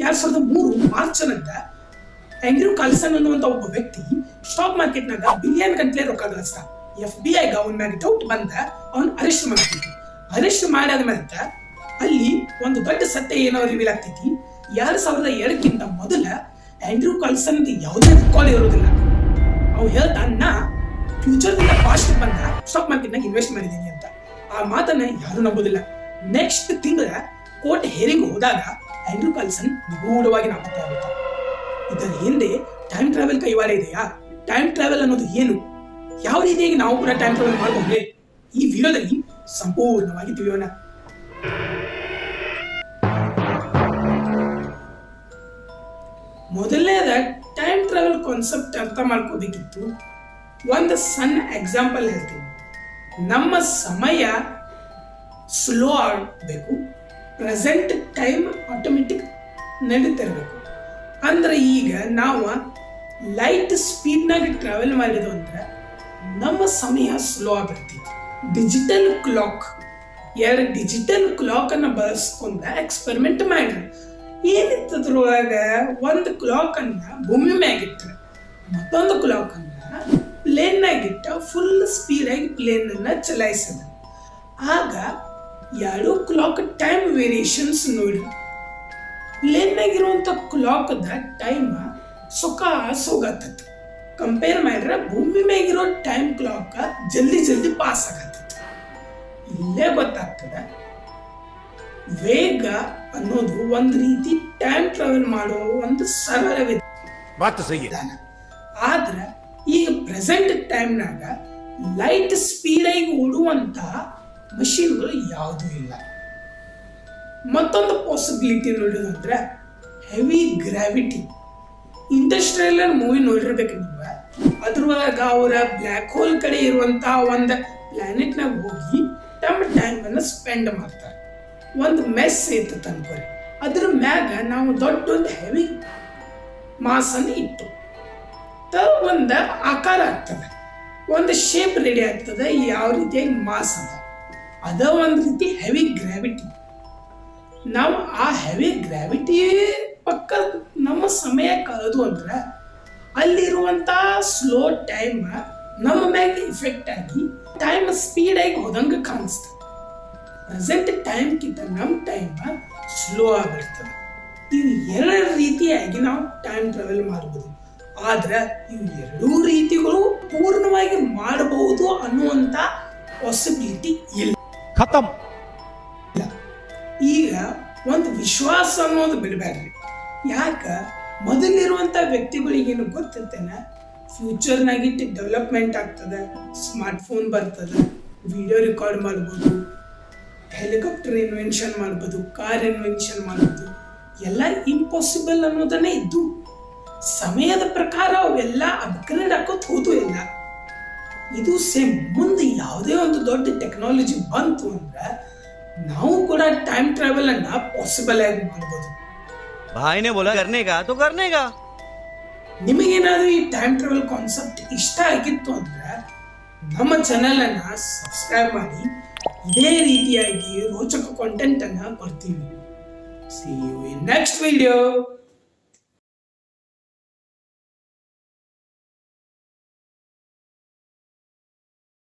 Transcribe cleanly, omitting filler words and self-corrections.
2003 March ನಂತರ Andrew Carlsen ಅನ್ನುವಂತ ಒಬ್ಬ ವ್ಯಕ್ತಿ ಸ್ಟಾಕ್ ಮಾರ್ಕೆಟ್ ನಾಗ ಬಿಲಿಯನ್ ಗಂಟ್ಲೆ ರೊಕ್ಕ ಗಳಿಸ್ತಾನ. FBI ಅವನ ಮ್ಯಾಗ ಡೌಟ್ ಬಂದ ಅವನ್ ಅರೆಸ್ಟ್ ಮಾಡ್ತೈತಿ. ಅರೆಸ್ಟ್ ಮಾಡಾದ ಮೇಲೆ ಅಲ್ಲಿ ಒಂದು ದೊಡ್ಡ ಸತ್ಯ ಏನೋ ರಿವೀಲ್ ಆಗ್ತೈತಿ. 2007ಕ್ಕಿಂತ ಮೊದಲ ಆಂಡ್ರ್ಯೂ ಕಾರ್ಲ್ಸನ್ ಯಾವುದೇ ರೆಕಾರ್ಡ್ ಇರೋದಿಲ್ಲ. ಅವ್ ಹೇಳ್ತಾನ ಫ್ಯೂಚರ್ ಪಾಸ್ಟ್ ಬಂದ ಸ್ಟಾಕ್ ಮಾರ್ಕೆಟ್ ನಾಗ ಇನ್ವೆಸ್ಟ್ ಮಾಡಿದೀನಿ ಅಂತ. ಆ ಮಾತನ್ನ ಯಾರು ನಂಬೋದಿಲ್ಲ. ನೆಕ್ಸ್ಟ್ ತಿಂಗಳ ಕೋರ್ಟ್ ಹೇರಿಂಗ್ ಹೋದಾಗ ಆಂಡ್ರ್ಯೂ ಕಾರ್ಲ್ಸನ್ ನಿಗೂಢವಾಗಿ ನಾಪತ್ತೆ ಆಗುತ್ತೆ. ಇದರ ಹಿಂದೆ ಟೈಮ್ ಟ್ರಾವೆಲ್ ಕೈವಾಡ ಇದೆಯಾ? ಟೈಮ್ ಟ್ರಾವೆಲ್ ಅನ್ನೋದು ಏನು? ಯಾವ ರೀತಿಯಾಗಿ ನಾವು ಕೂಡ ಟೈಮ್ ಟ್ರಾವೆಲ್ ಮಾಡಬಹುದೇ? ಈ ವಿಡಿಯೋದಲ್ಲಿ ಸಂಪೂರ್ಣವಾಗಿ ತಿಳಿಯೋಣ. ಮೊದಲನೇದ ಟೈಮ್ ಟ್ರಾವೆಲ್ ಕಾನ್ಸೆಪ್ಟ್ ಅರ್ಥ ಮಾಡ್ಕೋಬೇಕಿತ್ತು. ಒಂದು ಸಣ್ಣ ಎಕ್ಸಾಂಪಲ್ ಹೇಳ್ತೀನಿ. ನಮ್ಮ ಸಮಯ ಸ್ಲೋ ಆಗಬೇಕು, ಪ್ರೆಸೆಂಟ್ ಟೈಮ್ ಆಟೋಮೆಟಿಕ್ ನಡೀತಿರ್ಬೇಕು. ಅಂದ್ರೆ ಈಗ ನಾವು ಲೈಟ್ ಸ್ಪೀಡ್ನಾಗ ಟ್ರಾವೆಲ್ ಮಾಡಿದ್ವು ಅಂದ್ರೆ ನಮ್ಮ ಸಮಯ ಸ್ಲೋ ಆಗಿರ್ತೈತಿ. ಡಿಜಿಟಲ್ ಕ್ಲಾಕ್, 2 ಡಿಜಿಟಲ್ ಕ್ಲಾಕ್ ಅನ್ನ ಬಳಸ್ಕೊಂಡ ಎಕ್ಸ್ಪೆರಿಮೆಂಟ್ ಮಾಡ್ರಿ. ಏನಿತ್ತದ್ರೊಳಗ ಒಂದು ಕ್ಲಾಕ್ ಅನ್ನ ಭೂಮಿ ಮ್ಯಾಗಿಟ್ರೆ, ಮತ್ತೊಂದು ಕ್ಲಾಕ್ ಅನ್ನ ಪ್ಲೇನ್ ನಾಗಿಟ್ಟ ಫುಲ್ ಸ್ಪೀಡ್ ಆಗಿ ಪ್ಲೇನ್ ಅನ್ನ ಚಲಾಯಿಸಿದ. ಆಗ 2 ಕ್ಲಾಕ್ ಟೈಮ್ ವೇರಿಯೇಷನ್ಸ್ ನೋಡಿ. ಪ್ಲೇನ್ ನಾಗಿರುವಂತ ಕ್ಲಾಕ್ ಟೈಮ್ ಸೋಗತ್ತೈತಿ. ಕಂಪೇರ್ ಮಾಡಿದ್ರೆ ಭೂಮಿ ಮ್ಯಾಗಿರೋ ಟೈಮ್ ಕ್ಲಾಕ್ ಜಲ್ದಿ ಪಾಸ್ ಆಗತ್ತೈತಿ. ಇಲ್ಲೇ ಗೊತ್ತಾಗ್ತದೆ ವೇಗ ಅನ್ನೋದು ಒಂದು ರೀತಿ ಟೈಮ್ ಟ್ರಾವೆಲ್ ಮಾಡೋ ಒಂದು ಸರಳ ವಿಧಾನ. ಆದ್ರೆ ಈಗ ಪ್ರೆಸೆಂಟ್ ಟೈಮ್ನಾಗ ಲೈಟ್ ಸ್ಪೀಡ್ ಆಗಿ ಓಡುವಂತ ಮಷೀನ್ಗಳು ಯಾವುದೂ ಇಲ್ಲ. ಮತ್ತೊಂದು ಪಾಸಿಬಿಲಿಟಿ ನೋಡೋದಂದ್ರೆ ಹೆವಿ ಗ್ರಾವಿಟಿ. ಇಂಟರ್ಸ್ಟೆಲ್ಲರ್ ಮೂವಿ ನೋಡಿರ್ಬೇಕು ನೀವು. ಅದ್ರೊಳಗ ಅವರ ಬ್ಲ್ಯಾಕ್ ಹೋಲ್ ಕಡೆ ಇರುವಂತ ಒಂದು ಪ್ಲಾನೆಟ್ ನಾಗ ಹೋಗಿ ತಮ್ಮ ಟೈಮ್ ಅನ್ನ ಸ್ಪೆಂಡ್ ಮಾಡ್ತಾರೆ. ಒಂದು ಮೆಸ್ ಐತತ್ ಅನ್ಕೋರಿ, ಅದ್ರ ಮ್ಯಾಗ ನಾವು ದೊಡ್ಡ ಒಂದು ಹೆವಿ ಮಾಸ್ ಅನ್ನು ಇಟ್ಟು ಒಂದು ಆಕಾರ ಆಗ್ತದೆ, ಒಂದು ಶೇಪ್ ರೆಡಿ ಆಗ್ತದೆ. ಯಾವ ರೀತಿಯಾಗಿ ಮಾಸ್ ಅದ ಒಂದು ರೀತಿ ಹೆವಿ ಗ್ರಾವಿಟಿ. ನಾವು ಆ ಹೆವಿ ಗ್ರಾವಿಟಿ ಪಕ್ಕ ನಮ್ಮ ಸಮಯ ಕಳೆದು ಅಂದ್ರೆ ಅಲ್ಲಿರುವಂತ ಸ್ಲೋ ಟೈಮ್ ನಮ್ಮ ಮ್ಯಾಗ ಇಫೆಕ್ಟ್ ಆಗಿ ಟೈಮ್ ಸ್ಪೀಡ್ ಆಗಿ ಹೋದಂಗೆ ಕಾಣಿಸ್ತದೆ. ಪ್ರೆಸೆಂಟ್ ಟೈಮ್ ಕಿಂತ ನಮ್ಮ ಟೈಮ್ ಸ್ಲೋ ಆಗಿರ್ತದೆ. ಇವು 2 ರೀತಿಯಾಗಿ ನಾವು ಟೈಮ್ ಟ್ರಾವೆಲ್ ಮಾಡಬಹುದು. ಆದ್ರೆ ಇವು 2 ರೀತಿಗಳು ಪೂರ್ಣವಾಗಿ ಮಾಡಬಹುದು ಅನ್ನುವಂತ ಪಾಸಿಬಿಲಿಟಿ ಇಲ್ಲ. ಈಗ ಒಂದು ವಿಶ್ವಾಸ ಅನ್ನೋದು ಬಿಡಬೇಡ್ರಿ. ಯಾಕ ಮೊದಲಿರುವಂತ ವ್ಯಕ್ತಿಗಳಿಗೇನು ಗೊತ್ತಿರ್ತೇನೆ, ಫ್ಯೂಚರ್ನಾಗಿಟ್ಟು ಡೆವಲಪ್ಮೆಂಟ್ ಆಗ್ತದೆ, ಸ್ಮಾರ್ಟ್ ಫೋನ್ ಬರ್ತದೆ, ವಿಡಿಯೋ ರೆಕಾರ್ಡ್ ಮಾಡ್ಬೋದು, ಹೆಲಿಕಾಪ್ಟರ್ ಇನ್ವೆನ್ಷನ್ ಮಾಡ್ಬೋದು, ಕಾರ್ ಇನ್ವೆನ್ಷನ್ ಮಾಡ್ಬೋದು. ಎಲ್ಲ ಇಂಪಾಸಿಬಲ್ ಅನ್ನೋದನ್ನೇ ಇದ್ದು ಸಮಯದ ಪ್ರಕಾರ ಅವೆಲ್ಲ ಅಪ್ಗ್ರೇಡ್ ಹಾಕೋತ್ ಹೋದು ಇಲ್ಲ. ಇದು ಸೇಮ್ ಮುಂದೆ ಯಾವುದೇ ಒಂದು ದೊಡ್ಡ ಟೆಕ್ನಾಲಜಿ ಬಂತು ಅಂದ್ರೆ ನಾವು ಕೂಡ ಟೈಮ್ ಟ್ರಾವೆಲ್ ಅನ್ನ ಪಾಸಿಬಲ್ ಆಗಿ ಮಾಡಬಹುದು. ಭಾಯಿನೇ ಬೋಲಾ ಕರ್ನೇಗಾ ತೋ ಕರ್ನೇಗಾ. ನಿಮಗೇನಾದ್ರೂ ಈ ಟೈಮ್ ಟ್ರಾವೆಲ್ ಕಾನ್ಸೆಪ್ಟ್ ಇಷ್ಟ ಆಗಿತ್ತು ಅಂದ್ರೆ ನಮ್ಮ ಚಾನೆಲ್ ಅನ್ನ ಸಬ್ಸ್ಕ್ರೈಬ್ ಮಾಡಿ. ಇದೇ ರೀತಿಯಾಗಿ ರೋಚಕ ಕಾಂಟೆಂಟ್ ಅನ್ನ ಕೊಡ್ತೀವಿ. See you in next video.